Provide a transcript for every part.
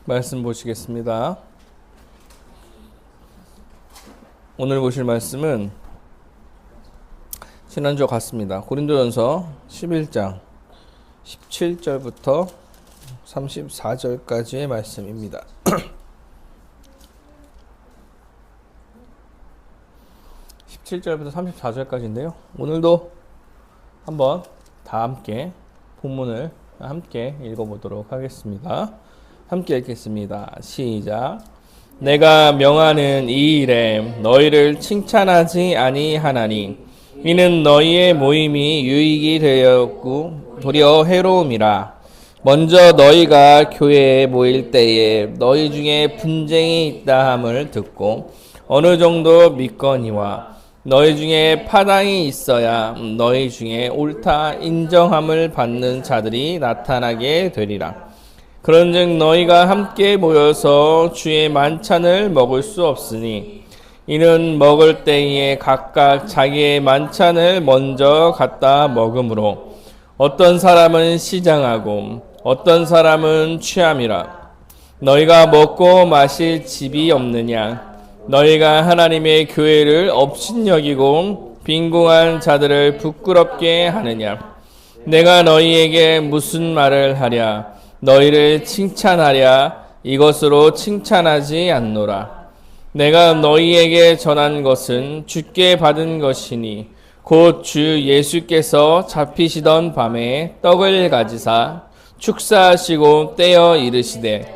말씀 보시겠습니다. 오늘 보실 말씀은 지난주와 같습니다. 고린도전서 11장 17절부터 34절까지의 말씀입니다. 17절부터 34절까지인데요. 오늘도 한번 다 함께 본문을 함께 읽어보도록 하겠습니다. 함께 읽겠습니다. 시작. 내가 명하는 이 일에 너희를 칭찬하지 아니하나니 이는 너희의 모임이 유익이 되었고 도리어 해로움이라. 먼저 너희가 교회에 모일 때에 너희 중에 분쟁이 있다 함을 듣고 어느 정도 믿거니와 너희 중에 파당이 있어야 너희 중에 옳다 인정함을 받는 자들이 나타나게 되리라. 그런즉 너희가 함께 모여서 주의 만찬을 먹을 수 없으니 이는 먹을 때에 각각 자기의 만찬을 먼저 갖다 먹으므로 어떤 사람은 시장하고 어떤 사람은 취함이라. 너희가 먹고 마실 집이 없느냐? 너희가 하나님의 교회를 업신여기고 빈궁한 자들을 부끄럽게 하느냐? 내가 너희에게 무슨 말을 하랴? 너희를 칭찬하랴? 이것으로 칭찬하지 않노라. 내가 너희에게 전한 것은 주께 받은 것이니 곧 주 예수께서 잡히시던 밤에 떡을 가지사 축사하시고 떼어 이르시되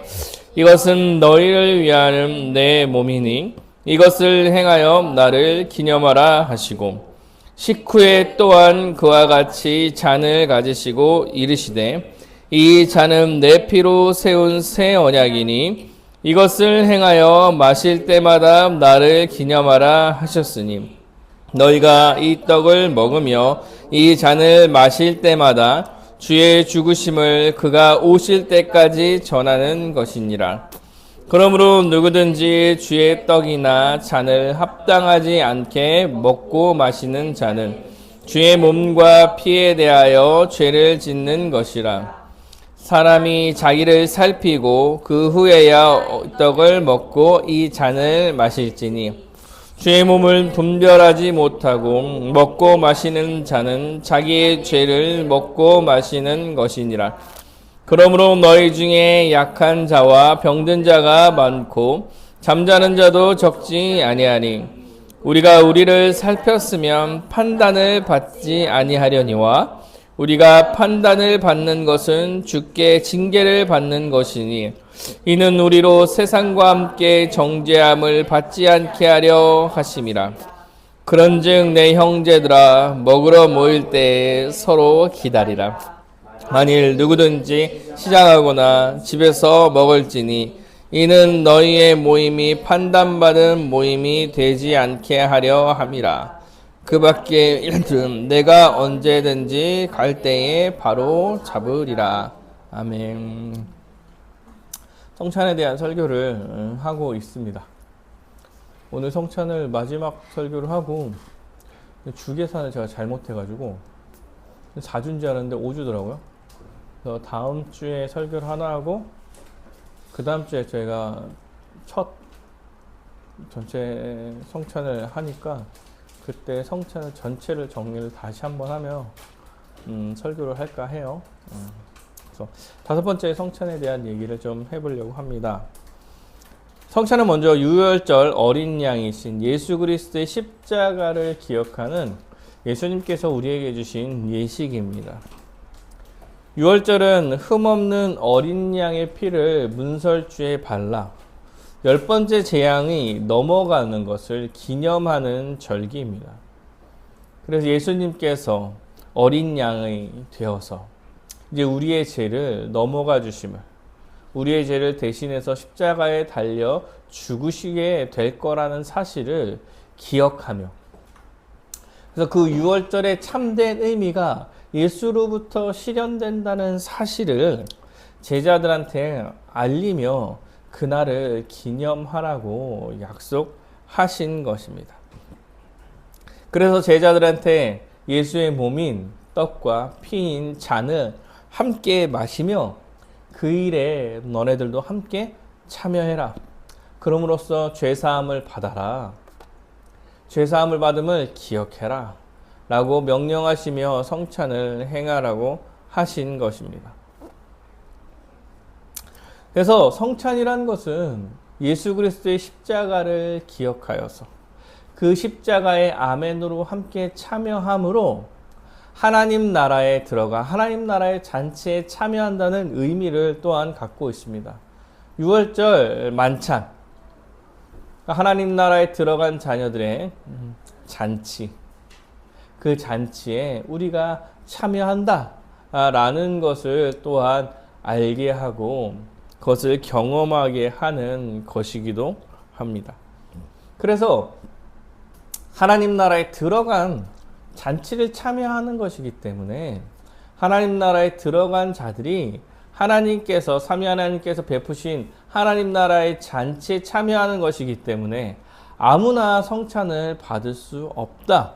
이것은 너희를 위하는 내 몸이니 이것을 행하여 나를 기념하라 하시고 식후에 또한 그와 같이 잔을 가지시고 이르시되 이 잔은 내 피로 세운 새 언약이니 이것을 행하여 마실 때마다 나를 기념하라 하셨으니 너희가 이 떡을 먹으며 이 잔을 마실 때마다 주의 죽으심을 그가 오실 때까지 전하는 것이니라. 그러므로 누구든지 주의 떡이나 잔을 합당하지 않게 먹고 마시는 자는 주의 몸과 피에 대하여 죄를 짓는 것이라. 사람이 자기를 살피고 그 후에야 떡을 먹고 이 잔을 마실지니 주의 몸을 분별하지 못하고 먹고 마시는 자는 자기의 죄를 먹고 마시는 것이니라. 그러므로 너희 중에 약한 자와 병든 자가 많고 잠자는 자도 적지 아니하니 우리가 우리를 살폈으면 판단을 받지 아니하려니와 우리가 판단을 받는 것은 주께 징계를 받는 것이니 이는 우리로 세상과 함께 정죄함을 받지 않게 하려 하심이라. 그런즉 내 형제들아 먹으러 모일 때에 서로 기다리라. 만일 누구든지 시장하거나 집에서 먹을지니 이는 너희의 모임이 판단받은 모임이 되지 않게 하려 함이라. 그 밖에 일들은 내가 언제든지 갈 때에 바로 잡으리라. 아멘. 성찬에 대한 설교를 하고 있습니다. 오늘 성찬을 마지막 설교를 하고 주계산을 제가 잘못해가지고 4주인 줄 알았는데 5주더라고요. 그래서 다음 주에 설교를 하나 하고 그 다음 주에 저희가 첫 전체 성찬을 하니까 그때 성찬을 전체를 정리를 다시 한번 하며 설교를 할까 해요. 그래서 5번째 성찬에 대한 얘기를 좀 해보려고 합니다. 성찬은 먼저 유월절 어린 양이신 예수 그리스도의 십자가를 기억하는 예수님께서 우리에게 주신 예식입니다. 유월절은 흠없는 어린 양의 피를 문설주에 발라 10번째 재앙이 넘어가는 것을 기념하는 절기입니다. 그래서 예수님께서 어린 양이 되어서 이제 우리의 죄를 넘어가 주심을, 우리의 죄를 대신해서 십자가에 달려 죽으시게 될 거라는 사실을 기억하며, 그래서 그 유월절의 참된 의미가 예수로부터 실현된다는 사실을 제자들한테 알리며 그날을 기념하라고 약속하신 것입니다. 그래서 제자들한테 예수의 몸인 떡과 피인 잔을 함께 마시며 그 일에 너네들도 함께 참여해라. 그럼으로써 죄사함을 받아라. 죄사함을 받음을 기억해라. 라고 명령하시며 성찬을 행하라고 하신 것입니다. 그래서 성찬이란 것은 예수 그리스도의 십자가를 기억하여서 그 십자가의 아멘으로 함께 참여함으로 하나님 나라에 들어가 하나님 나라의 잔치에 참여한다는 의미를 또한 갖고 있습니다. 6월절 만찬, 하나님 나라에 들어간 자녀들의 잔치, 그 잔치에 우리가 참여한다 라는 것을 또한 알게 하고 그것을 경험하게 하는 것이기도 합니다. 그래서 하나님 나라에 들어간 잔치를 참여하는 것이기 때문에 하나님 나라에 들어간 자들이 하나님께서 삼위 하나님께서 베푸신 하나님 나라의 잔치에 참여하는 것이기 때문에 아무나 성찬을 받을 수 없다.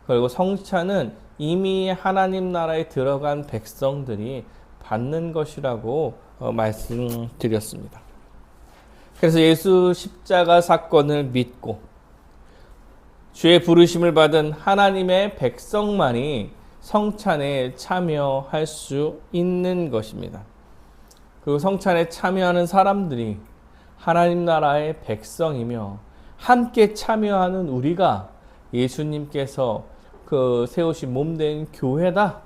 그리고 성찬은 이미 하나님 나라에 들어간 백성들이 받는 것이라고 말씀드렸습니다. 그래서 예수 십자가 사건을 믿고 주의 부르심을 받은 하나님의 백성만이 성찬에 참여할 수 있는 것입니다. 그리고 성찬에 참여하는 사람들이 하나님 나라의 백성이며 함께 참여하는 우리가 예수님께서 그 세우신 몸된 교회다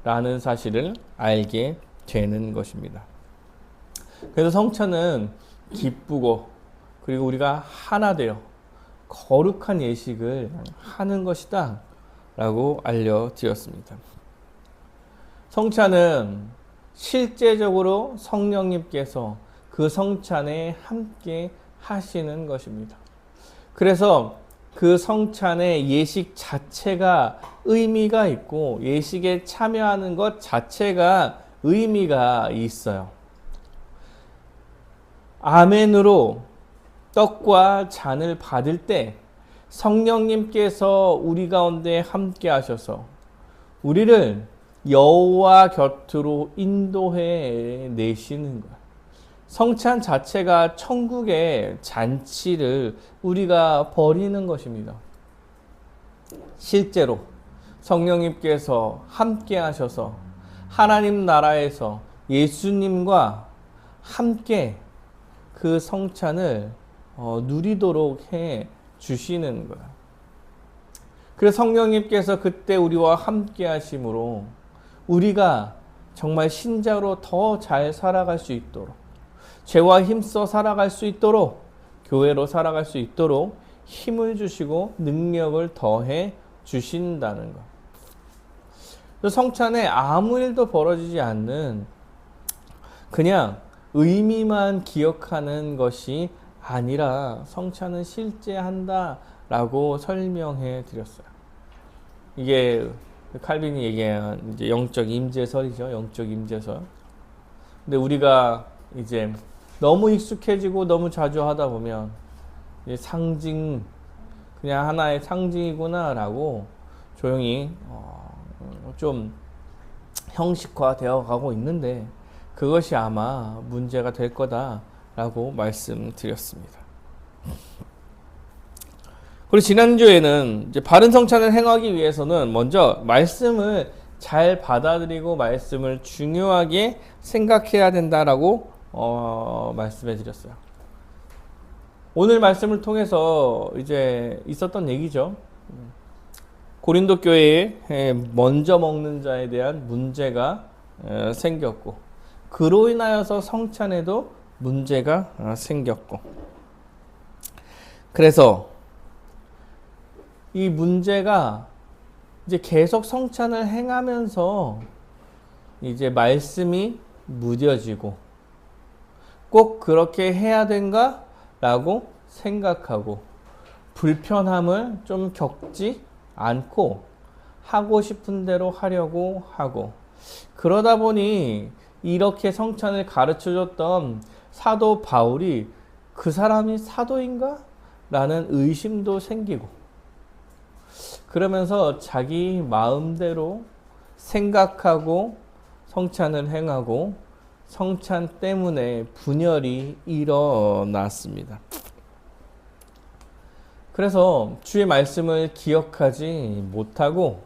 라는 사실을 알게 되는 것입니다. 그래서 성찬은 기쁘고 그리고 우리가 하나 되어 거룩한 예식을 하는 것이다 라고 알려드렸습니다. 성찬은 실제적으로 성령님께서 그 성찬에 함께 하시는 것입니다. 그래서 그 성찬의 예식 자체가 의미가 있고 예식에 참여하는 것 자체가 의미가 있어요. 아멘으로 떡과 잔을 받을 때 성령님께서 우리 가운데 함께 하셔서 우리를 여호와 곁으로 인도해 내시는 것. 성찬 자체가 천국의 잔치를 우리가 벌이는 것입니다. 실제로 성령님께서 함께 하셔서 하나님 나라에서 예수님과 함께 그 성찬을 누리도록 해 주시는 거야. 그래서 성령님께서 그때 우리와 함께 하심으로 우리가 정말 신자로 더 잘 살아갈 수 있도록 죄와 힘써 살아갈 수 있도록 교회로 살아갈 수 있도록 힘을 주시고 능력을 더해 주신다는 것. 성찬에 아무 일도 벌어지지 않는 그냥 의미만 기억하는 것이 아니라 성찬은 실제 한다라고 설명해 드렸어요. 이게 칼빈이 얘기한 이제 영적 임재설이죠. 영적 임재설. 근데 우리가 이제 너무 익숙해지고 너무 자주 하다 보면 상징, 그냥 하나의 상징이구나라고 조용히 좀 형식화되어 가고 있는데 그것이 아마 문제가 될 거다라고 말씀드렸습니다. 그리고 지난주에는 이제 바른 성찬을 행하기 위해서는 먼저 말씀을 잘 받아들이고 말씀을 중요하게 생각해야 된다라고 말씀해 드렸어요. 오늘 말씀을 통해서 이제 있었던 얘기죠. 고린도 교회에 먼저 먹는 자에 대한 문제가 생겼고 그로 인하여서 성찬에도 문제가 생겼고 그래서 이 문제가 이제 계속 성찬을 행하면서 이제 말씀이 무뎌지고 꼭 그렇게 해야 된가? 라고 생각하고 불편함을 좀 겪지 않고 하고 싶은 대로 하려고 하고 그러다 보니 이렇게 성찬을 가르쳐줬던 사도 바울이 그 사람이 사도인가? 라는 의심도 생기고 그러면서 자기 마음대로 생각하고 성찬을 행하고 성찬 때문에 분열이 일어났습니다. 그래서 주의 말씀을 기억하지 못하고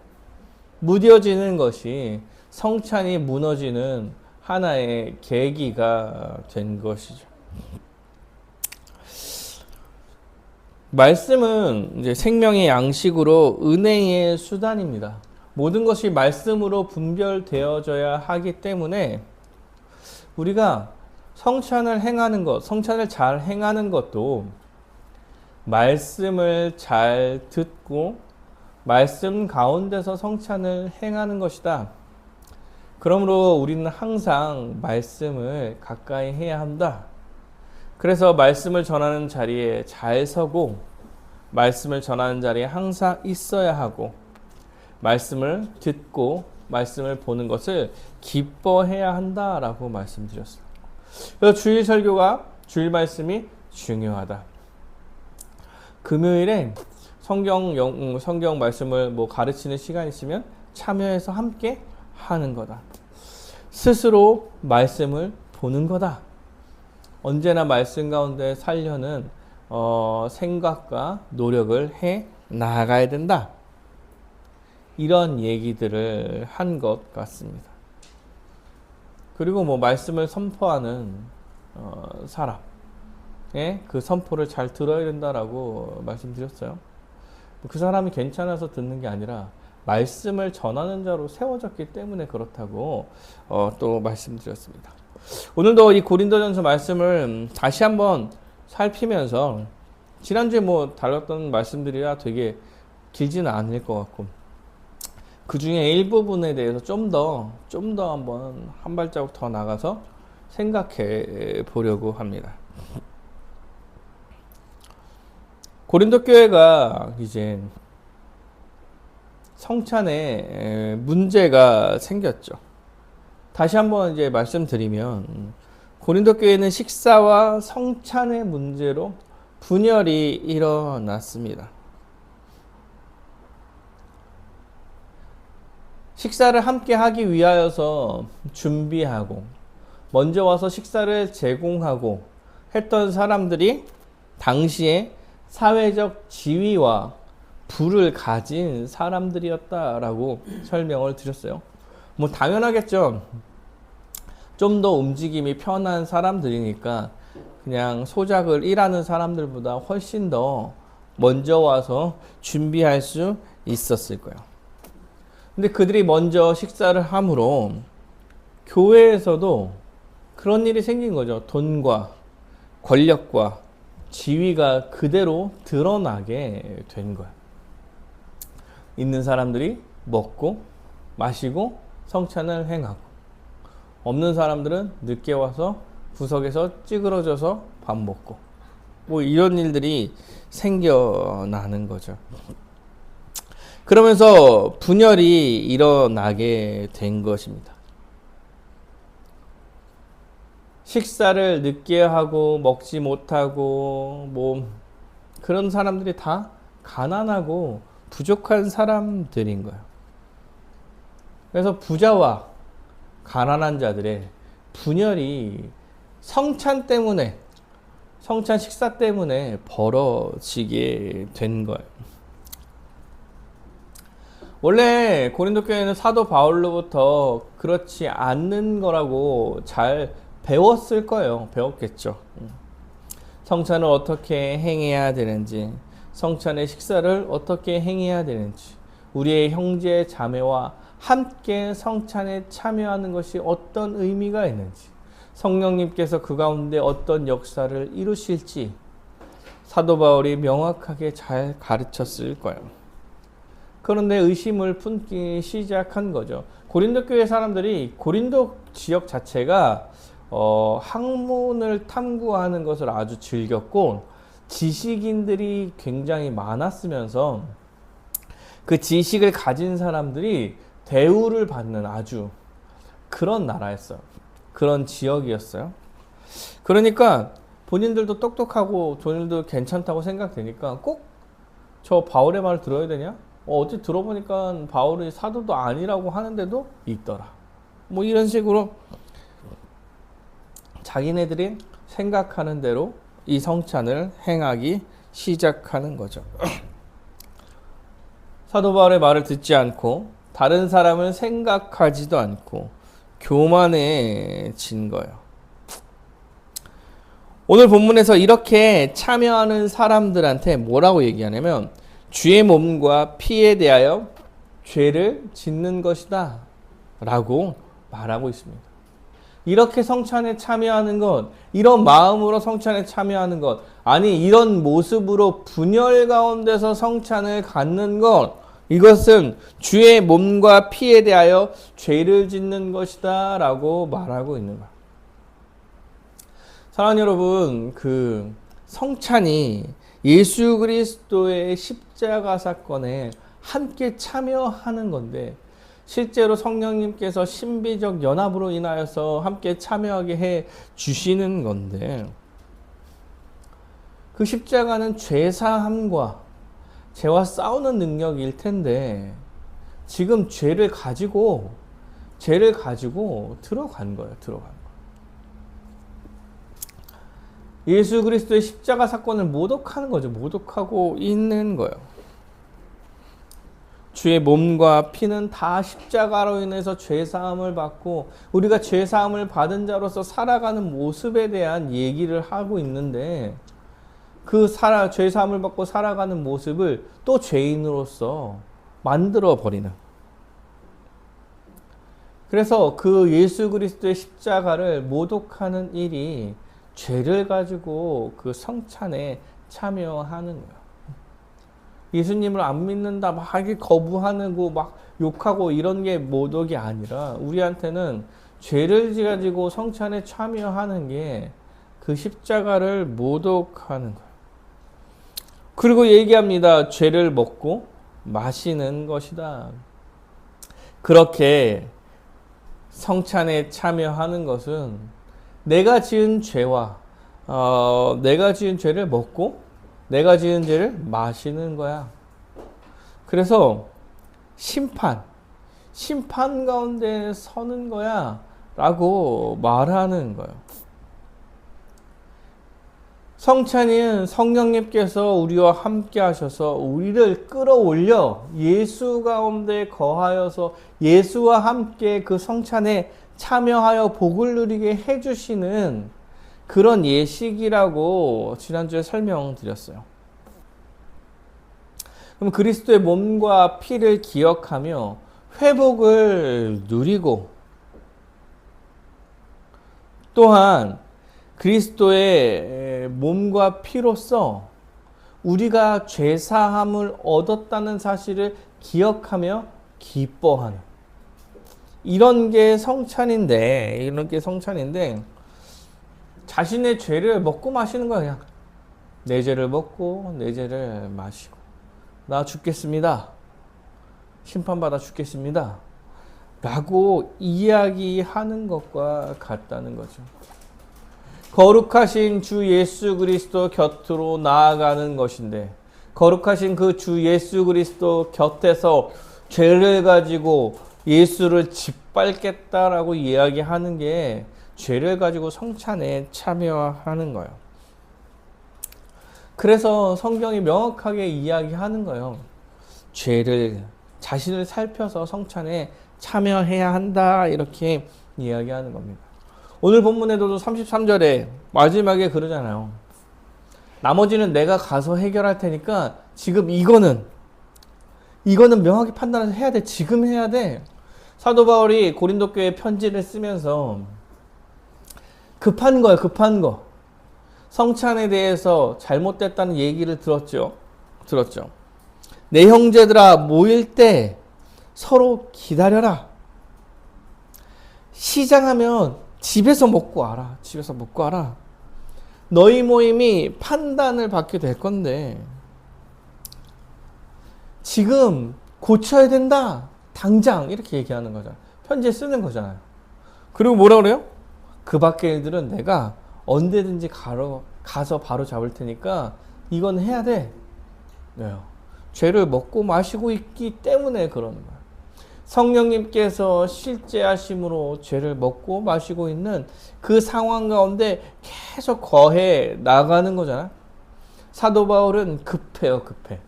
무뎌지는 것이 성찬이 무너지는 하나의 계기가 된 것이죠. 말씀은 이제 생명의 양식으로 은혜의 수단입니다. 모든 것이 말씀으로 분별되어져야 하기 때문에 우리가 성찬을 행하는 것, 성찬을 잘 행하는 것도 말씀을 잘 듣고 말씀 가운데서 성찬을 행하는 것이다. 그러므로 우리는 항상 말씀을 가까이 해야 한다. 그래서 말씀을 전하는 자리에 잘 서고 말씀을 전하는 자리에 항상 있어야 하고 말씀을 듣고 말씀을 보는 것을 기뻐해야 한다라고 말씀드렸어요. 그래서 주일 설교가 주일 말씀이 중요하다. 금요일에 성경 말씀을 가르치는 시간 있으면 참여해서 함께 하는 거다. 스스로 말씀을 보는 거다. 언제나 말씀 가운데 살려는 생각과 노력을 해 나아가야 된다. 이런 얘기들을 한 것 같습니다. 그리고 말씀을 선포하는 사람, 그 선포를 잘 들어야 된다라고 말씀드렸어요. 그 사람이 괜찮아서 듣는 게 아니라 말씀을 전하는 자로 세워졌기 때문에 그렇다고 또 말씀드렸습니다. 오늘도 이 고린도전서 말씀을 다시 한번 살피면서 지난주에 다뤘던 말씀들이라 되게 길지는 않을 것 같고 그 중에 일부분에 대해서 좀 더 한번 한 발자국 더 나가서 생각해 보려고 합니다. 고린도 교회가 이제 성찬에 문제가 생겼죠. 다시 한번 이제 말씀드리면 고린도 교회는 식사와 성찬의 문제로 분열이 일어났습니다. 식사를 함께 하기 위하여서 준비하고 먼저 와서 식사를 제공하고 했던 사람들이 당시에 사회적 지위와 부를 가진 사람들이었다라고 설명을 드렸어요. 당연하겠죠. 좀 더 움직임이 편한 사람들이니까 그냥 소작을 일하는 사람들보다 훨씬 더 먼저 와서 준비할 수 있었을 거예요. 근데 그들이 먼저 식사를 함으로 교회에서도 그런 일이 생긴 거죠. 돈과 권력과 지위가 그대로 드러나게 된 거예요. 있는 사람들이 먹고 마시고 성찬을 행하고 없는 사람들은 늦게 와서 구석에서 찌그러져서 밥 먹고 이런 일들이 생겨나는 거죠. 그러면서 분열이 일어나게 된 것입니다. 식사를 늦게 하고 먹지 못하고 그런 사람들이 다 가난하고 부족한 사람들인 거예요. 그래서 부자와 가난한 자들의 분열이 성찬 때문에, 성찬 식사 때문에 벌어지게 된 거예요. 원래 고린도 교회는 사도 바울로부터 그렇지 않는 거라고 잘 배웠을 거예요. 배웠겠죠. 성찬을 어떻게 행해야 되는지, 성찬의 식사를 어떻게 행해야 되는지, 우리의 형제 자매와 함께 성찬에 참여하는 것이 어떤 의미가 있는지, 성령님께서 그 가운데 어떤 역사를 이루실지 사도 바울이 명확하게 잘 가르쳤을 거예요. 그런데 의심을 품기 시작한 거죠. 고린도 교회 사람들이 고린도 지역 자체가 학문을 탐구하는 것을 아주 즐겼고 지식인들이 굉장히 많았으면서 그 지식을 가진 사람들이 대우를 받는 아주 그런 나라였어요. 그런 지역이었어요. 그러니까 본인들도 똑똑하고 본인들도 괜찮다고 생각되니까 꼭 저 바울의 말을 들어야 되냐? 어디 들어보니까 바울이 사도도 아니라고 하는데도 있더라. 이런 식으로 자기네들이 생각하는 대로 이 성찬을 행하기 시작하는 거죠. 사도 바울의 말을 듣지 않고 다른 사람을 생각하지도 않고 교만해진 거예요. 오늘 본문에서 이렇게 참여하는 사람들한테 뭐라고 얘기하냐면 주의 몸과 피에 대하여 죄를 짓는 것이다 라고 말하고 있습니다. 이렇게 성찬에 참여하는 것, 이런 마음으로 성찬에 참여하는 것, 아니 이런 모습으로 분열 가운데서 성찬을 갖는 것, 이것은 주의 몸과 피에 대하여 죄를 짓는 것이다 라고 말하고 있는 거예요. 사랑하는 여러분, 그 성찬이 예수 그리스도의 십자가 사건에 함께 참여하는 건데 실제로 성령님께서 신비적 연합으로 인하여서 함께 참여하게 해 주시는 건데 그 십자가는 죄사함과 죄와 싸우는 능력일 텐데 지금 죄를 가지고 들어간 거예요. 예수 그리스도의 십자가 사건을 모독하는 거죠. 모독하고 있는 거예요. 주의 몸과 피는 다 십자가로 인해서 죄사함을 받고 우리가 죄사함을 받은 자로서 살아가는 모습에 대한 얘기를 하고 있는데 그 죄사함을 받고 살아가는 모습을 또 죄인으로서 만들어 버리는. 그래서 그 예수 그리스도의 십자가를 모독하는 일이 죄를 가지고 그 성찬에 참여하는 거예요. 예수님을 안 믿는다, 막 거부하는 거, 막 욕하고 이런 게 모독이 아니라 우리한테는 죄를 가지고 성찬에 참여하는 게 그 십자가를 모독하는 거예요. 그리고 얘기합니다. 죄를 먹고 마시는 것이다. 그렇게 성찬에 참여하는 것은 내가 지은 죄와 내가 지은 죄를 먹고 내가 지은 죄를 마시는 거야. 그래서 심판 가운데 서는 거야 라고 말하는 거예요. 성찬은 성령님께서 우리와 함께 하셔서 우리를 끌어올려 예수 가운데 거하여서 예수와 함께 그 성찬에 참여하여 복을 누리게 해주시는 그런 예식이라고 지난주에 설명드렸어요. 그럼 그리스도의 몸과 피를 기억하며 회복을 누리고 또한 그리스도의 몸과 피로써 우리가 죄사함을 얻었다는 사실을 기억하며 기뻐하는 이런 게 성찬인데 자신의 죄를 먹고 마시는 거야. 그냥 내 죄를 먹고 내 죄를 마시고 나 죽겠습니다. 심판받아 죽겠습니다. 라고 이야기하는 것과 같다는 거죠. 거룩하신 주 예수 그리스도 곁으로 나아가는 것인데 거룩하신 그 주 예수 그리스도 곁에서 죄를 가지고 예수를 짓밟겠다라고 이야기하는 게 죄를 가지고 성찬에 참여하는 거예요. 그래서 성경이 명확하게 이야기하는 거예요. 자신을 살펴서 성찬에 참여해야 한다 이렇게 이야기하는 겁니다. 오늘 본문에도 33절에 마지막에 그러잖아요. 나머지는 내가 가서 해결할 테니까 지금 이거는 명확히 판단해서 해야 돼. 지금 해야 돼. 사도 바울이 고린도 교회 편지를 쓰면서 급한 거. 성찬에 대해서 잘못됐다는 얘기를 들었죠. 내 형제들아 모일 때 서로 기다려라. 시장하면 집에서 먹고 와라. 너희 모임이 판단을 받게 될 건데 지금 고쳐야 된다. 당장 이렇게 얘기하는 거잖아요. 편지에 쓰는 거잖아요. 그리고 뭐라 그래요? 그 밖의 일들은 내가 언제든지 가서 바로 잡을 테니까 이건 해야 돼. 죄를 먹고 마시고 있기 때문에 그러는 거예요. 성령님께서 실제하심으로 죄를 먹고 마시고 있는 그 상황 가운데 계속 거해 나가는 거잖아. 사도 바울은 급해요, 급해.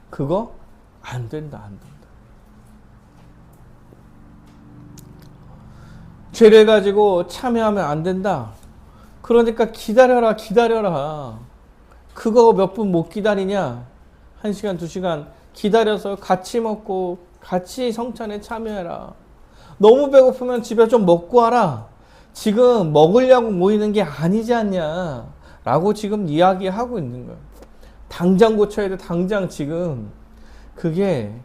그거 안 된다, 안 된다. 죄를 가지고 참여하면 안 된다. 그러니까 기다려라, 기다려라. 그거 몇 분 못 기다리냐? 1시간, 2시간 기다려서 같이 먹고 같이 성찬에 참여해라. 너무 배고프면 집에 좀 먹고 와라. 지금 먹으려고 모이는 게 아니지 않냐? 라고 지금 이야기하고 있는 거예요. 당장 고쳐야 돼, 당장 지금. 그게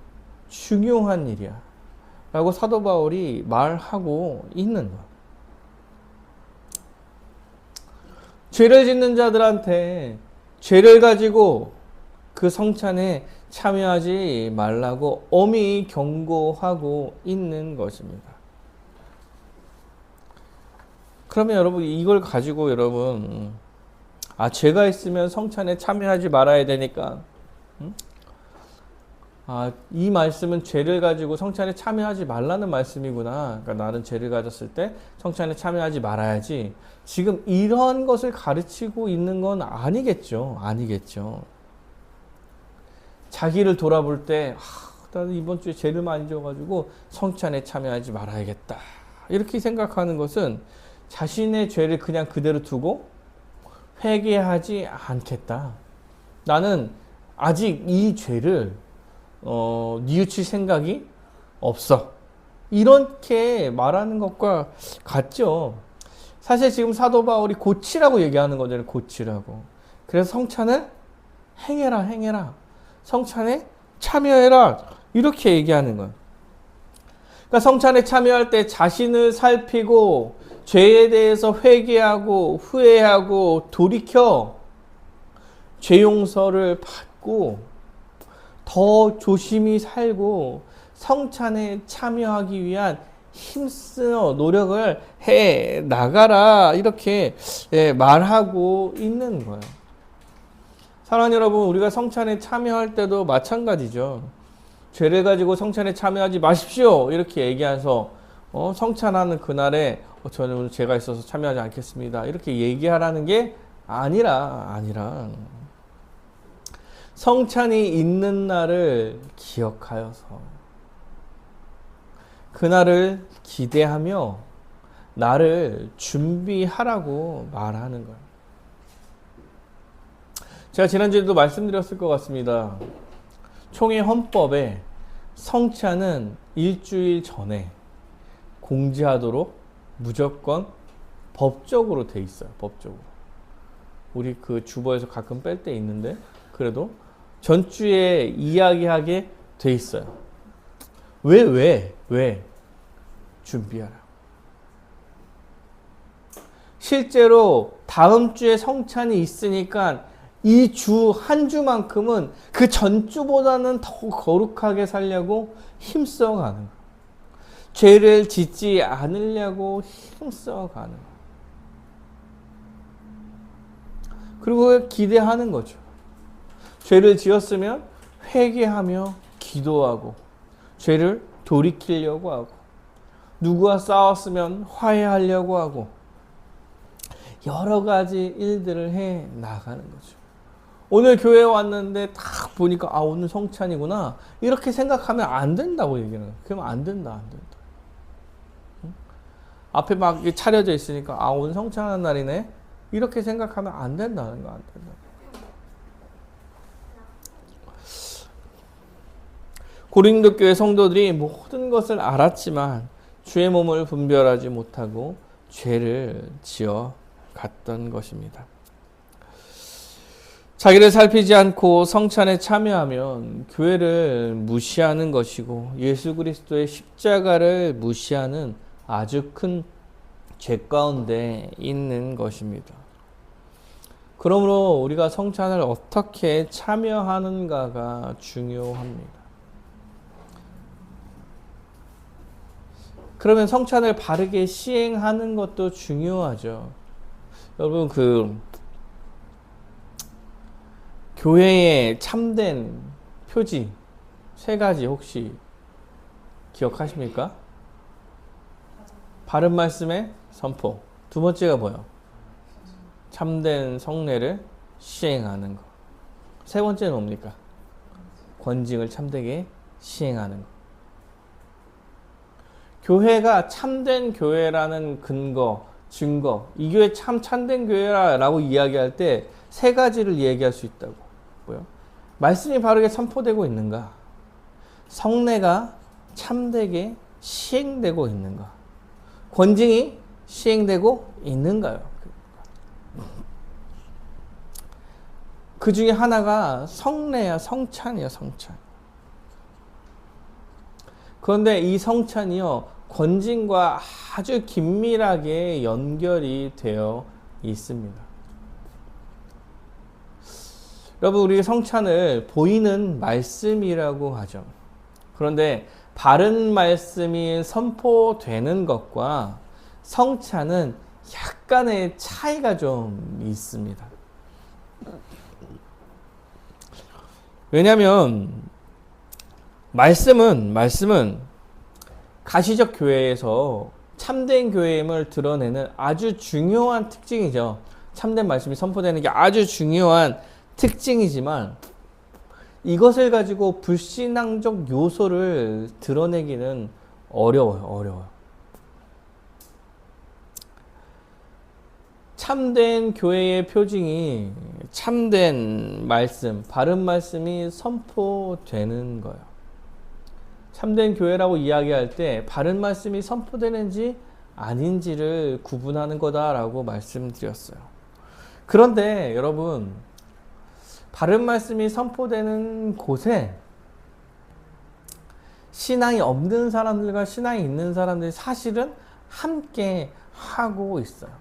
중요한 일이야. 라고 사도 바울이 말하고 있는 거야. 죄를 짓는 자들한테 죄를 가지고 그 성찬에 참여하지 말라고 엄히 경고하고 있는 것입니다. 그러면 여러분 이걸 가지고 여러분 죄가 있으면 성찬에 참여하지 말아야 되니까 이 말씀은 죄를 가지고 성찬에 참여하지 말라는 말씀이구나. 그러니까 나는 죄를 가졌을 때 성찬에 참여하지 말아야지. 지금 이런 것을 가르치고 있는 건 아니겠죠. 아니겠죠. 자기를 돌아볼 때 나는 이번 주에 죄를 많이 져가지고 성찬에 참여하지 말아야겠다. 이렇게 생각하는 것은 자신의 죄를 그냥 그대로 두고 회개하지 않겠다. 나는 아직 이 죄를 뉘우칠 생각이 없어. 이렇게 말하는 것과 같죠. 사실 지금 사도 바울이 고치라고 얘기하는 거잖아요. 고치라고. 그래서 성찬을 행해라, 행해라. 성찬에 참여해라. 이렇게 얘기하는 거예요. 그러니까 성찬에 참여할 때 자신을 살피고 죄에 대해서 회개하고 후회하고 돌이켜 죄 용서를 받고 더 조심히 살고 성찬에 참여하기 위한 힘써 노력을 해 나가라. 이렇게 말하고 있는 거예요. 사랑하는 여러분, 우리가 성찬에 참여할 때도 마찬가지죠. 죄를 가지고 성찬에 참여하지 마십시오. 이렇게 얘기해서 성찬하는 그날에 저는 오늘 죄가 있어서 참여하지 않겠습니다. 이렇게 얘기하라는 게 아니라 성찬이 있는 날을 기억하여서 그날을 기대하며 나를 준비하라고 말하는 거예요. 제가 지난주에도 말씀드렸을 것 같습니다. 총회 헌법에 성찬은 일주일 전에 공지하도록 무조건 법적으로 돼 있어요. 법적으로. 우리 그 주보에서 가끔 뺄 때 있는데 그래도 전주에 이야기하게 돼 있어요. 왜 준비하라. 실제로 다음 주에 성찬이 있으니까 이 주 한 주만큼은 그 전주보다는 더 거룩하게 살려고 힘써가는 거예요. 죄를 짓지 않으려고 힘써가는 거예요. 그리고 기대하는 거죠. 죄를 지었으면 회개하며 기도하고 죄를 돌이키려고 하고 누구와 싸웠으면 화해하려고 하고 여러 가지 일들을 해 나가는 거죠. 오늘 교회에 왔는데 딱 보니까 오늘 성찬이구나 이렇게 생각하면 안 된다고 얘기하는 거예요. 그러면 안 된다. 응? 앞에 막 차려져 있으니까 오늘 성찬하는 날이네 이렇게 생각하면 안 된다는 거. 안 된다. 고린도 교회 성도들이 모든 것을 알았지만 주의 몸을 분별하지 못하고 죄를 지어 갔던 것입니다. 자기를 살피지 않고 성찬에 참여하면 교회를 무시하는 것이고 예수 그리스도의 십자가를 무시하는 아주 큰 죄 가운데 있는 것입니다. 그러므로 우리가 성찬을 어떻게 참여하는가가 중요합니다. 그러면 성찬을 바르게 시행하는 것도 중요하죠. 여러분 교회의 참된 표지 3가지 혹시 기억하십니까? 바른 말씀의 선포. 두 번째가 뭐예요? 참된 성례를 시행하는 거. 세 번째는 뭡니까? 권징을 참되게 시행하는 거. 교회가 참된 교회라는 근거, 증거, 이 교회 참 참된 교회라고 이야기할 때 세 가지를 얘기할 수 있다고. 뭐요? 말씀이 바르게 선포되고 있는가? 성례가 참되게 시행되고 있는가? 권징이 시행되고 있는가요? 그 중에 하나가 성례야, 성찬이야, 성찬. 그런데 이 성찬이요, 권징과 아주 긴밀하게 연결이 되어 있습니다. 여러분, 우리 성찬을 보이는 말씀이라고 하죠. 그런데 바른 말씀이 선포되는 것과 성찬은 약간의 차이가 좀 있습니다. 왜냐하면 말씀은 가시적 교회에서 참된 교회임을 드러내는 아주 중요한 특징이죠. 참된 말씀이 선포되는 게 아주 중요한 특징이지만 이것을 가지고 불신앙적 요소를 드러내기는 어려워요. 참된 교회의 표징이 참된 말씀, 바른 말씀이 선포되는 거예요. 참된 교회라고 이야기할 때 바른 말씀이 선포되는지 아닌지를 구분하는 거다라고 말씀드렸어요. 그런데 여러분, 바른 말씀이 선포되는 곳에 신앙이 없는 사람들과 신앙이 있는 사람들이 사실은 함께 하고 있어요.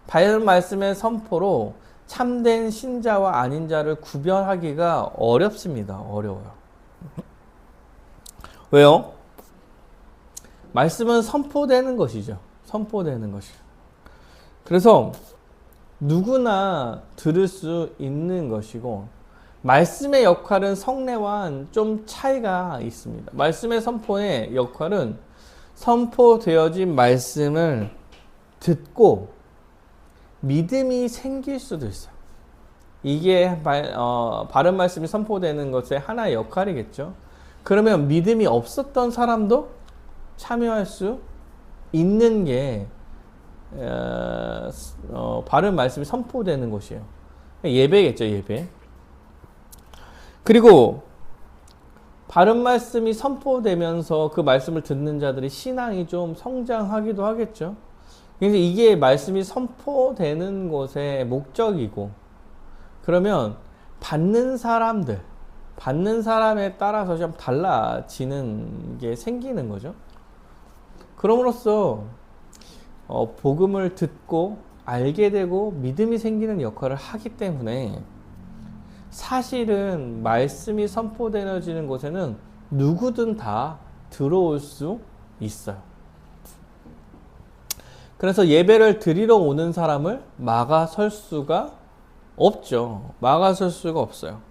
바른 말씀의 선포로 참된 신자와 아닌 자를 구별하기가 어렵습니다. 어려워요. 왜요? 말씀은 선포되는 것이죠. 선포되는 것이죠. 그래서 누구나 들을 수 있는 것이고, 말씀의 역할은 성례와는 좀 차이가 있습니다. 말씀의 선포의 역할은 선포되어진 말씀을 듣고 믿음이 생길 수도 있어요. 이게 바른 말씀이 선포되는 것의 하나의 역할이겠죠. 그러면 믿음이 없었던 사람도 참여할 수 있는 게 바른 말씀이 선포되는 것이에요. 예배겠죠, 예배. 그리고 바른 말씀이 선포되면서 그 말씀을 듣는 자들이 신앙이 좀 성장하기도 하겠죠. 그래서 이게 말씀이 선포되는 것의 목적이고, 그러면 받는 사람에 따라서 좀 달라지는 게 생기는 거죠. 그럼으로써 복음을 듣고 알게 되고 믿음이 생기는 역할을 하기 때문에 사실은 말씀이 선포되어지는 곳에는 누구든 다 들어올 수 있어요. 그래서 예배를 드리러 오는 사람을 막아설 수가 없죠. 막아설 수가 없어요.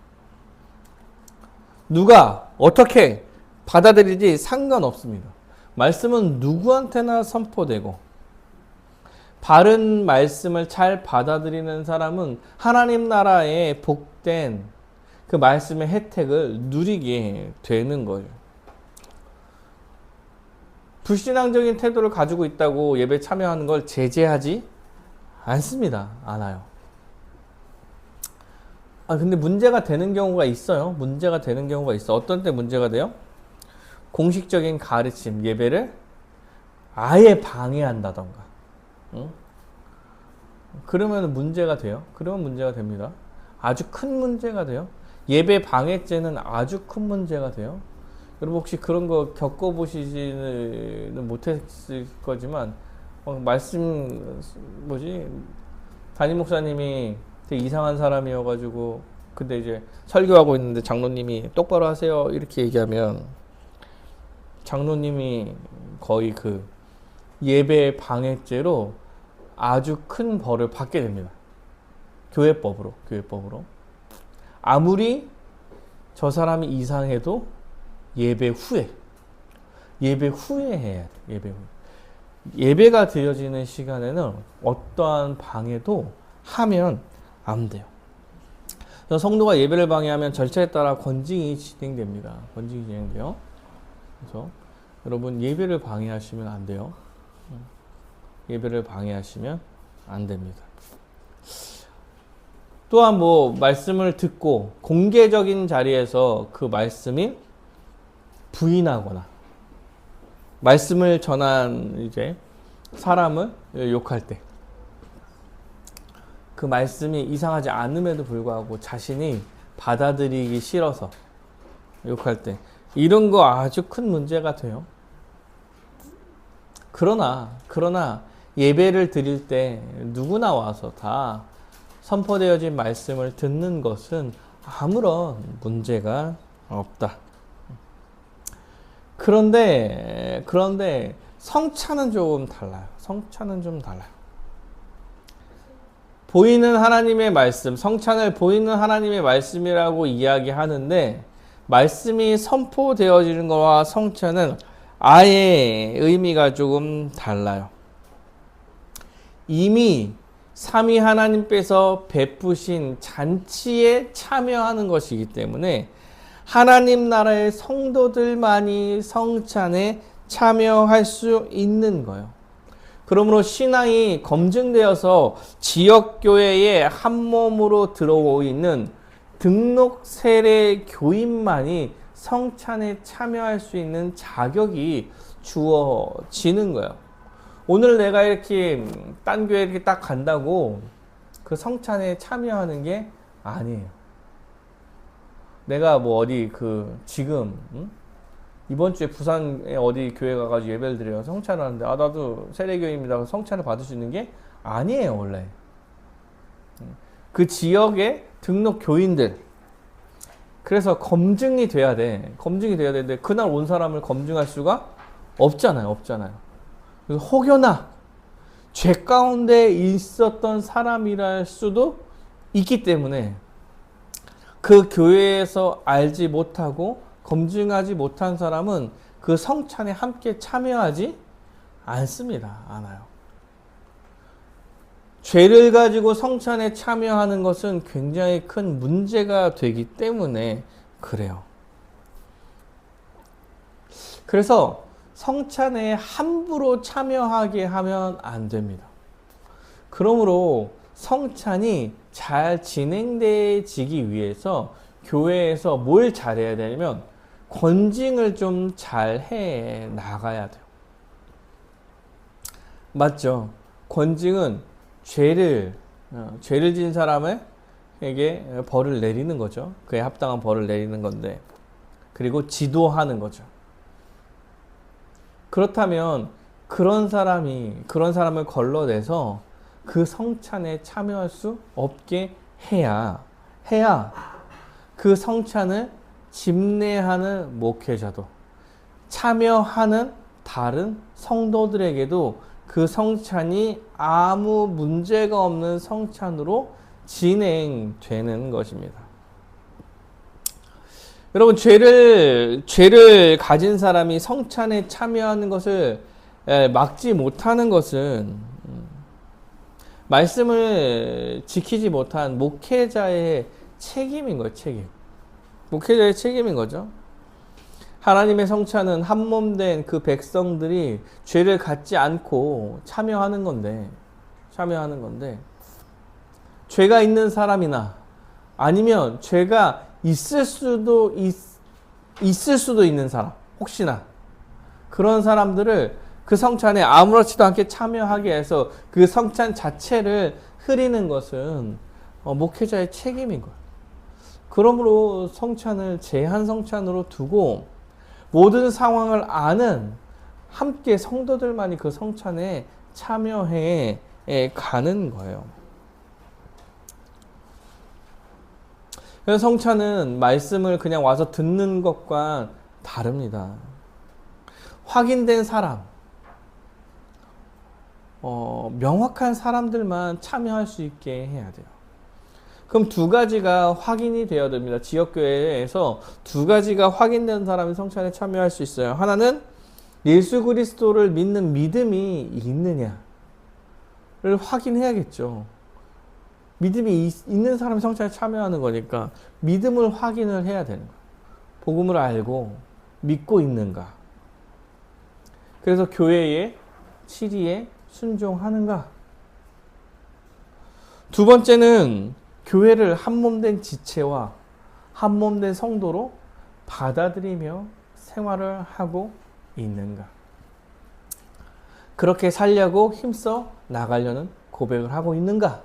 누가 어떻게 받아들이지 상관없습니다. 말씀은 누구한테나 선포되고, 바른 말씀을 잘 받아들이는 사람은 하나님 나라의 복된 그 말씀의 혜택을 누리게 되는 거예요. 불신앙적인 태도를 가지고 있다고 예배 참여하는 걸 제재하지 않아요. 근데 문제가 되는 경우가 있어요. 문제가 되는 경우가 있어. 어떤 때 문제가 돼요? 공식적인 가르침, 예배를 아예 방해한다던가. 응? 그러면 문제가 돼요. 그러면 문제가 됩니다. 아주 큰 문제가 돼요. 예배 방해죄는 아주 큰 문제가 돼요. 여러분 혹시 그런 거 겪어보시지는 못했을 거지만, 담임 목사님이 되게 이상한 사람이어가지고, 근데 이제 설교하고 있는데 장로님이 똑바로 하세요 이렇게 얘기하면 장로님이 거의 그 예배 방해죄로 아주 큰 벌을 받게 됩니다. 교회법으로. 아무리 저 사람이 이상해도 예배 후에 예배 후에 해야 돼. 예배 후. 예배가 드려지는 시간에는 어떠한 방해도 하면 안 돼요. 그래서 성도가 예배를 방해하면 절차에 따라 건징이 진행됩니다. 건징이 진행돼요. 그래서 여러분 예배를 방해하시면 안 돼요. 예배를 방해하시면 안 됩니다. 또한 뭐 말씀을 듣고 공개적인 자리에서 그 말씀이 부인하거나 말씀을 전한 이제 사람을 욕할 때 그 말씀이 이상하지 않음에도 불구하고 자신이 받아들이기 싫어서 욕할 때 이런 거 아주 큰 문제가 돼요. 그러나 예배를 드릴 때 누구나 와서 다 선포되어진 말씀을 듣는 것은 아무런 문제가 없다. 그런데 성찬은 좀 달라요. 성찬은 좀 달라요. 보이는 하나님의 말씀, 성찬을 보이는 하나님의 말씀이라고 이야기하는데 말씀이 선포되어지는 것과 성찬은 아예 의미가 조금 달라요. 이미 삼위 하나님께서 베푸신 잔치에 참여하는 것이기 때문에 하나님 나라의 성도들만이 성찬에 참여할 수 있는 거예요. 그러므로 신앙이 검증되어서 지역교회에 한 몸으로 들어오고 있는 등록 세례 교인만이 성찬에 참여할 수 있는 자격이 주어지는 거예요. 오늘 내가 이렇게 딴 교회 이렇게 딱 간다고 그 성찬에 참여하는 게 아니에요. 내가 뭐 어디 지금 이번 주에 부산에 어디 교회 가가지고 예배를 드려요. 성찬을 하는데 나도 세례교인입니다. 성찬을 받을 수 있는 게 아니에요. 원래 그 지역의 등록 교인들, 그래서 검증이 돼야 돼. 검증이 돼야 되는데 그날 온 사람을 검증할 수가 없잖아요. 그래서 혹여나 죄 가운데 있었던 사람이랄 수도 있기 때문에 그 교회에서 알지 못하고 검증하지 못한 사람은 그 성찬에 함께 참여하지 않아요. 죄를 가지고 성찬에 참여하는 것은 굉장히 큰 문제가 되기 때문에 그래요. 그래서 성찬에 함부로 참여하게 하면 안 됩니다. 그러므로 성찬이 잘 진행되어지기 위해서 교회에서 뭘 잘해야 되냐면 권징을 좀 잘 해 나가야 돼요. 맞죠? 권징은 죄를 진 사람에게 벌을 내리는 거죠. 그에 합당한 벌을 내리는 건데, 그리고 지도하는 거죠. 그렇다면 그런 사람을 걸러내서 그 성찬에 참여할 수 없게 해야 그 성찬을 집례하는 목회자도 참여하는 다른 성도들에게도 그 성찬이 아무 문제가 없는 성찬으로 진행되는 것입니다. 여러분, 죄를 가진 사람이 성찬에 참여하는 것을 막지 못하는 것은 말씀을 지키지 못한 목회자의 책임인 거예요. 목회자의 책임인 거죠. 하나님의 성찬은 한 몸 된 그 백성들이 죄를 갖지 않고 참여하는 건데 죄가 있는 사람이나 아니면 죄가 있을 수도 있는 사람, 혹시나 그런 사람들을 그 성찬에 아무렇지도 않게 참여하게 해서 그 성찬 자체를 흐리는 것은 목회자의 책임인 거예요. 그러므로 성찬을 제한 성찬으로 두고 모든 상황을 아는 함께 성도들만이 그 성찬에 참여해 가는 거예요. 그래서 성찬은 말씀을 그냥 와서 듣는 것과 다릅니다. 확인된 사람, 명확한 사람들만 참여할 수 있게 해야 돼요. 그럼 두 가지가 확인이 되어야 됩니다. 지역교회에서 두 가지가 확인된 사람이 성찬에 참여할 수 있어요. 하나는 예수 그리스도를 믿는 믿음이 있느냐를 확인해야겠죠. 믿음이 있는 사람이 성찬에 참여하는 거니까 믿음을 확인을 해야 되는 거예요. 복음을 알고 믿고 있는가. 그래서 교회의 치리에 순종하는가. 두 번째는 교회를 한몸된 지체와 한몸된 성도로 받아들이며 생활을 하고 있는가. 그렇게 살려고 힘써 나가려는 고백을 하고 있는가.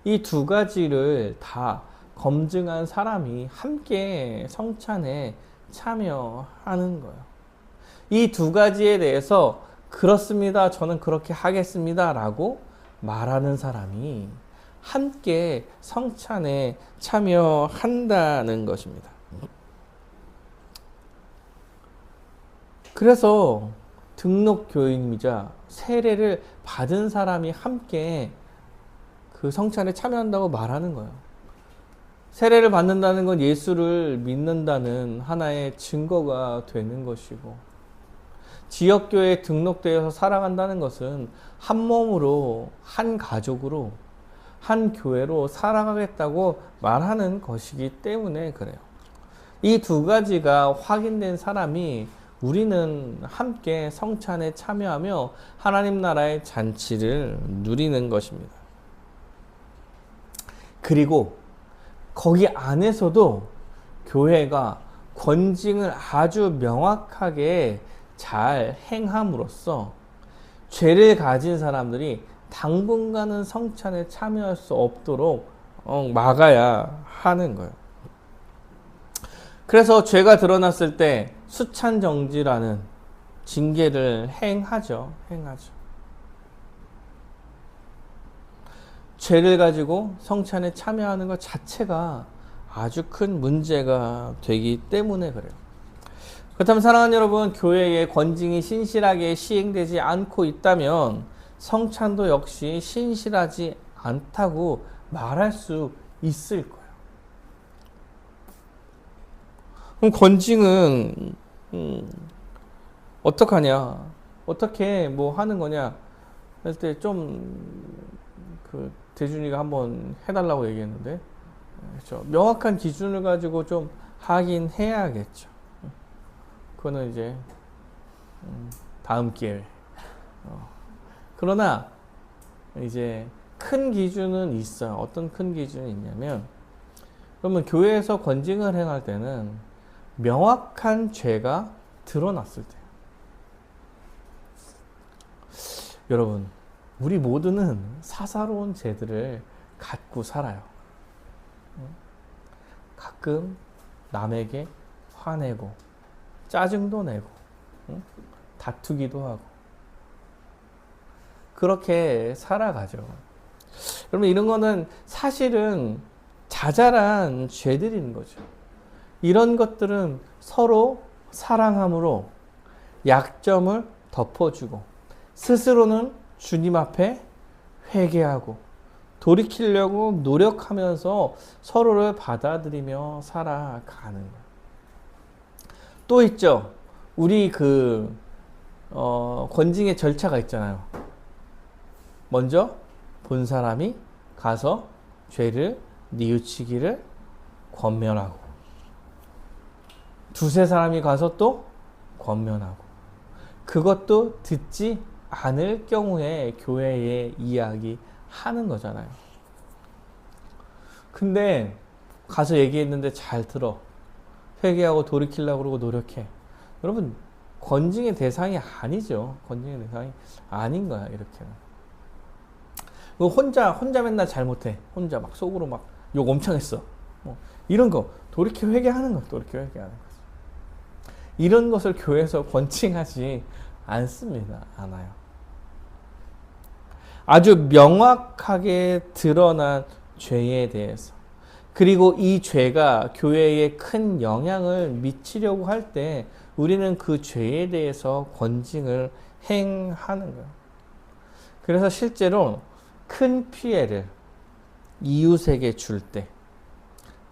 이 두 가지를 다 검증한 사람이 함께 성찬에 참여하는 거예요. 이 두 가지에 대해서 그렇습니다. 저는 그렇게 하겠습니다. 라고 말하는 사람이 함께 성찬에 참여한다는 것입니다. 그래서 등록교인이자 세례를 받은 사람이 함께 그 성찬에 참여한다고 말하는 거예요. 세례를 받는다는 건 예수를 믿는다는 하나의 증거가 되는 것이고, 지역교회에 등록되어서 살아간다는 것은 한 몸으로, 한 가족으로, 한 교회로 살아가겠다고 말하는 것이기 때문에 그래요. 이 두 가지가 확인된 사람이 우리는 함께 성찬에 참여하며 하나님 나라의 잔치를 누리는 것입니다. 그리고 거기 안에서도 교회가 권징을 아주 명확하게 잘 행함으로써 죄를 가진 사람들이 당분간은 성찬에 참여할 수 없도록 막아야 하는 거예요. 그래서 죄가 드러났을 때 수찬정지라는 징계를 행하죠. 죄를 가지고 성찬에 참여하는 것 자체가 아주 큰 문제가 되기 때문에 그래요. 그렇다면 사랑하는 여러분, 교회의 권징이 신실하게 시행되지 않고 있다면 성찬도 역시 신실하지 않다고 말할 수 있을 거예요. 그럼 권징은 어떡하냐? 어떻게 뭐 하는 거냐? 할 때 좀 그 대준이가 한번 해달라고 얘기했는데, 그렇죠? 명확한 기준을 가지고 좀 하긴 해야겠죠. 그거는 이제 다음 기회에. 그러나 이제 큰 기준은 있어요. 어떤 큰 기준이 있냐면, 그러면 교회에서 권징을 행할 때는 명확한 죄가 드러났을 때. 여러분, 우리 모두는 사사로운 죄들을 갖고 살아요. 가끔 남에게 화내고 짜증도 내고 다투기도 하고 그렇게 살아가죠. 여러분, 이런 거는 사실은 자잘한 죄들인 거죠. 이런 것들은 서로 사랑함으로 약점을 덮어주고 스스로는 주님 앞에 회개하고 돌이키려고 노력하면서 서로를 받아들이며 살아가는 거예요. 또 있죠. 우리 권징의 절차가 있잖아요. 먼저 본 사람이 가서 죄를 뉘우치기를 권면하고, 두세 사람이 가서 또 권면하고, 그것도 듣지 않을 경우에 교회에 이야기하는 거잖아요. 근데 가서 얘기했는데 잘 들어. 회개하고 돌이키려고 그러고 노력해. 여러분, 권징의 대상이 아니죠. 권징의 대상이 아닌 거야, 이렇게는. 혼자 맨날 잘못해. 혼자 막 속으로 막 욕 엄청 했어. 이런 거, 돌이켜 회개하는 거, 돌이켜 회개하는 거. 이런 것을 교회에서 권징하지 않아요. 아주 명확하게 드러난 죄에 대해서, 그리고 이 죄가 교회에 큰 영향을 미치려고 할 때 우리는 그 죄에 대해서 권징을 행하는 거예요. 그래서 실제로 큰 피해를 이웃에게 줄 때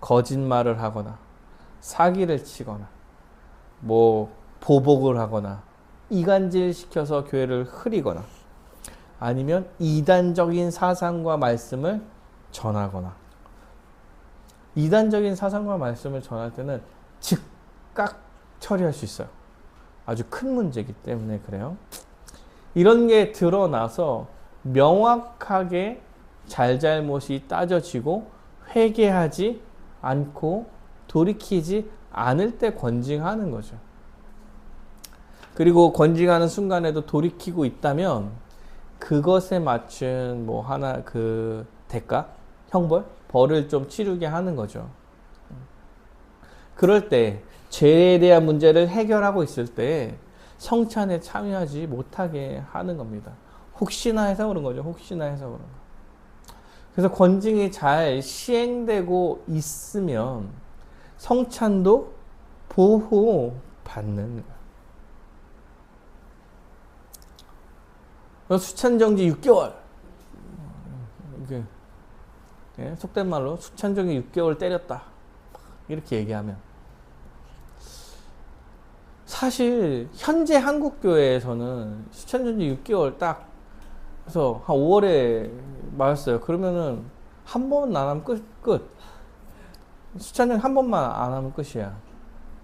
거짓말을 하거나 사기를 치거나 뭐 보복을 하거나 이간질시켜서 교회를 흐리거나 아니면 이단적인 사상과 말씀을 전하거나, 이단적인 사상과 말씀을 전할 때는 즉각 처리할 수 있어요. 아주 큰 문제이기 때문에 그래요. 이런 게 드러나서 명확하게 잘잘못이 따져지고 회개하지 않고 돌이키지 않을 때 권징하는 거죠. 그리고 권징하는 순간에도 돌이키고 있다면 그것에 맞춘 뭐 하나 그 대가, 형벌, 벌을 좀 치르게 하는 거죠. 그럴 때 죄에 대한 문제를 해결하고 있을 때 성찬에 참여하지 못하게 하는 겁니다. 혹시나 해서 그런 거죠. 혹시나 해서 그런 거. 그래서 권징이 잘 시행되고 있으면 성찬도 보호받는 거예요. 수찬정지 6개월. 이게 속된 말로 수찬정지 6개월 때렸다. 이렇게 얘기하면 사실 현재 한국교회에서는 수찬정지 6개월 딱 그래서 한 5월에 맞았어요. 그러면은 한 번 안 하면 끝. 수찬정 한 번만 안 하면 끝이야.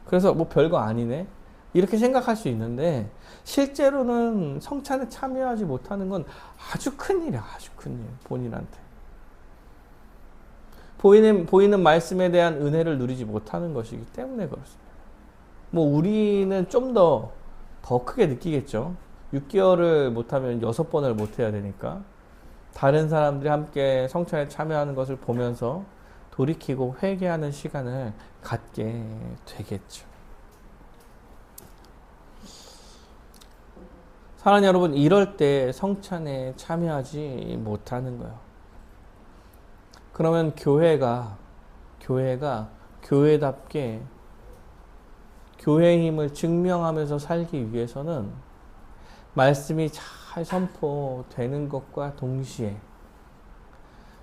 그래서 뭐 별거 아니네. 이렇게 생각할 수 있는데 실제로는 성찬에 참여하지 못하는 건 아주 큰일이야. 아주 큰일. 본인한테. 보이는 말씀에 대한 은혜를 누리지 못하는 것이기 때문에 그렇습니다. 뭐 우리는 좀 더 크게 느끼겠죠. 6개월을 못하면 6번을 못해야 되니까 다른 사람들이 함께 성찬에 참여하는 것을 보면서 돌이키고 회개하는 시간을 갖게 되겠죠. 사랑하는 여러분, 이럴 때 성찬에 참여하지 못하는 거예요. 그러면 교회가 교회답게 교회의 힘을 증명하면서 살기 위해서는 말씀이 잘 선포되는 것과 동시에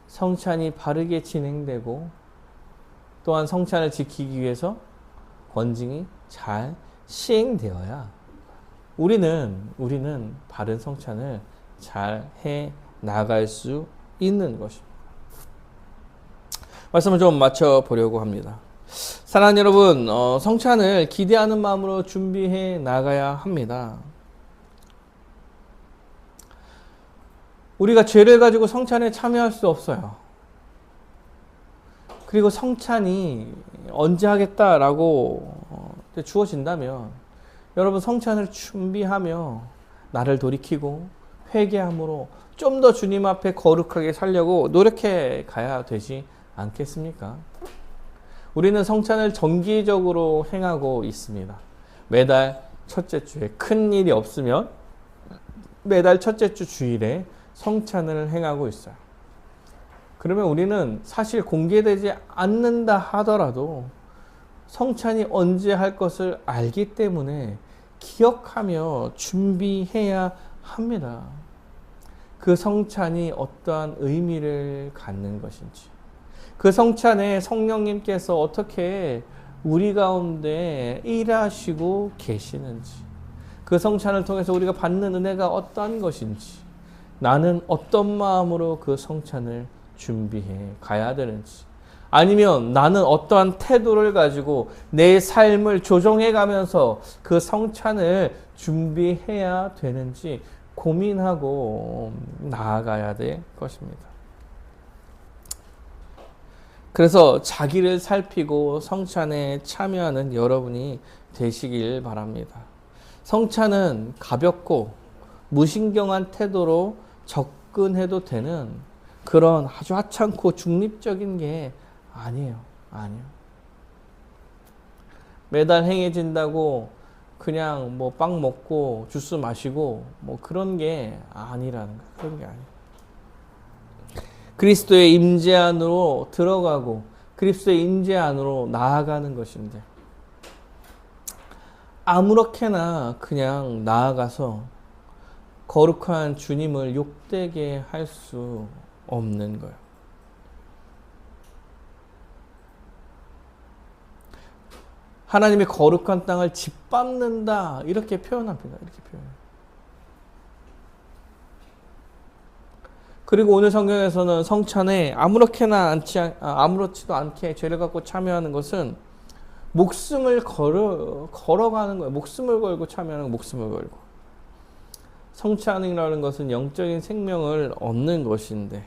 성찬이 바르게 진행되고 또한 성찬을 지키기 위해서 권징이 잘 시행되어야 우리는 바른 성찬을 잘 해 나갈 수 있는 것입니다. 말씀을 좀 맞춰 보려고 합니다. 사랑하는 여러분, 성찬을 기대하는 마음으로 준비해 나가야 합니다. 우리가 죄를 가지고 성찬에 참여할 수 없어요. 그리고 성찬이 언제 하겠다라고 주어진다면 여러분 성찬을 준비하며 나를 돌이키고 회개함으로 좀 더 주님 앞에 거룩하게 살려고 노력해 가야 되지 않겠습니까? 우리는 성찬을 정기적으로 행하고 있습니다. 매달 첫째 주에 큰 일이 없으면 매달 첫째 주 주일에 성찬을 행하고 있어요. 그러면 우리는 사실 공개되지 않는다 하더라도 성찬이 언제 할 것을 알기 때문에 기억하며 준비해야 합니다. 그 성찬이 어떠한 의미를 갖는 것인지, 그 성찬에 성령님께서 어떻게 우리 가운데 일하시고 계시는지, 그 성찬을 통해서 우리가 받는 은혜가 어떠한 것인지, 나는 어떤 마음으로 그 성찬을 준비해 가야 되는지, 아니면 나는 어떠한 태도를 가지고 내 삶을 조정해 가면서 그 성찬을 준비해야 되는지 고민하고 나아가야 될 것입니다. 그래서 자기를 살피고 성찬에 참여하는 여러분이 되시길 바랍니다. 성찬은 가볍고 무신경한 태도로 접근해도 되는 그런 아주 하찮고 중립적인 게 아니에요. 매달 행해진다고 그냥 뭐 빵 먹고 주스 마시고 뭐 그런 게 아니라는 거예요. 그런 게 아니에요. 그리스도의 임재 안으로 들어가고 그리스도의 임재 안으로 나아가는 것인데 아무렇게나 그냥 나아가서 거룩한 주님을 욕되게 할 수 없는 거예요. 하나님의 거룩한 땅을 짓밟는다. 이렇게 표현합니다. 이렇게 표현해요. 그리고 오늘 성경에서는 성찬에 아무렇지도 않게 죄를 갖고 참여하는 것은 목숨을 걸어가는 거예요. 목숨을 걸고 참여하는 거, 목숨을 걸고. 성찬이라는 것은 영적인 생명을 얻는 것인데,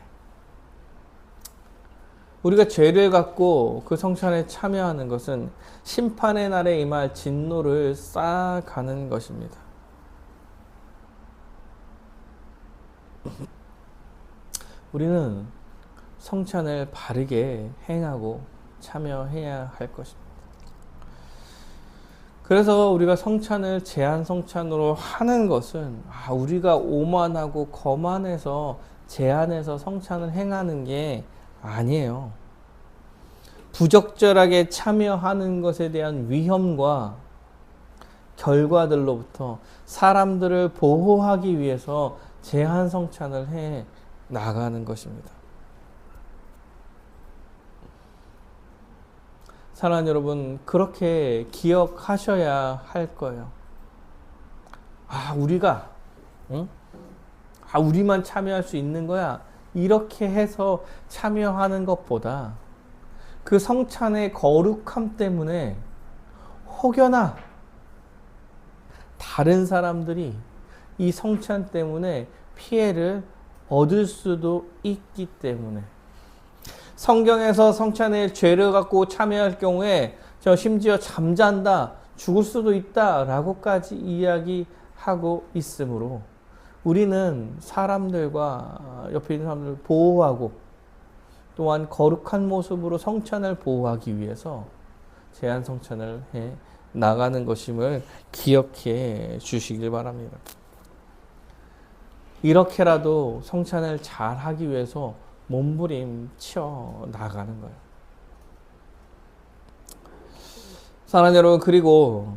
우리가 죄를 갖고 그 성찬에 참여하는 것은 심판의 날에 임할 진노를 쌓아가는 것입니다. 우리는 성찬을 바르게 행하고 참여해야 할 것입니다. 그래서 우리가 성찬을 제한 성찬으로 하는 것은 우리가 오만하고 거만해서 제한해서 성찬을 행하는 게 아니에요. 부적절하게 참여하는 것에 대한 위험과 결과들로부터 사람들을 보호하기 위해서 제한 성찬을 해 나가는 것입니다. 사랑하는 여러분, 그렇게 기억하셔야 할 거예요. 우리가 우리만 참여할 수 있는 거야. 이렇게 해서 참여하는 것보다 그 성찬의 거룩함 때문에 혹여나 다른 사람들이 이 성찬 때문에 피해를 얻을 수도 있기 때문에, 성경에서 성찬에 죄를 갖고 참여할 경우에 심지어 잠잔다, 죽을 수도 있다 라고까지 이야기하고 있으므로 우리는 사람들과 옆에 있는 사람들을 보호하고 또한 거룩한 모습으로 성찬을 보호하기 위해서 제한 성찬을 해 나가는 것임을 기억해 주시길 바랍니다. 이렇게라도 성찬을 잘 하기 위해서 몸부림쳐 나가는 거예요. 사랑하는 여러분, 그리고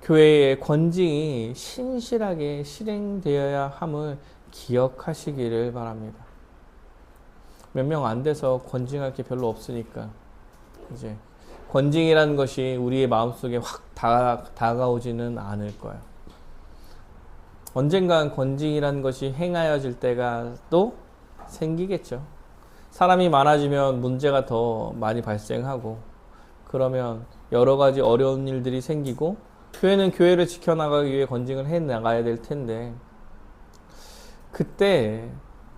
교회의 권징이 신실하게 실행되어야 함을 기억하시기를 바랍니다. 몇 명 안 돼서 권징할 게 별로 없으니까 이제 권징이라는 것이 우리의 마음속에 확 다가오지는 않을 거예요. 언젠간 권징이라는 것이 행하여질 때가 또 생기겠죠. 사람이 많아지면 문제가 더 많이 발생하고, 그러면 여러 가지 어려운 일들이 생기고, 교회는 교회를 지켜나가기 위해 권징을 해 나가야 될 텐데, 그때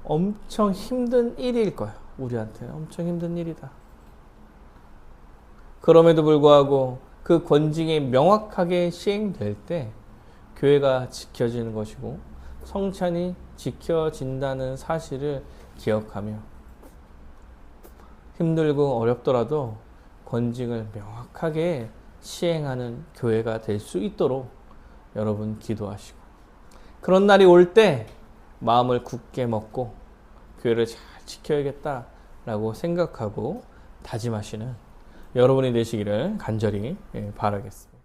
엄청 힘든 일일 거예요. 우리한테는 엄청 힘든 일이다. 그럼에도 불구하고 그 권징이 명확하게 시행될 때 교회가 지켜지는 것이고 성찬이 지켜진다는 사실을 기억하며 힘들고 어렵더라도 권징을 명확하게 시행하는 교회가 될 수 있도록 여러분 기도하시고, 그런 날이 올 때 마음을 굳게 먹고 교회를 잘 지켜야겠다라고 생각하고 다짐하시는 여러분이 되시기를 간절히 바라겠습니다.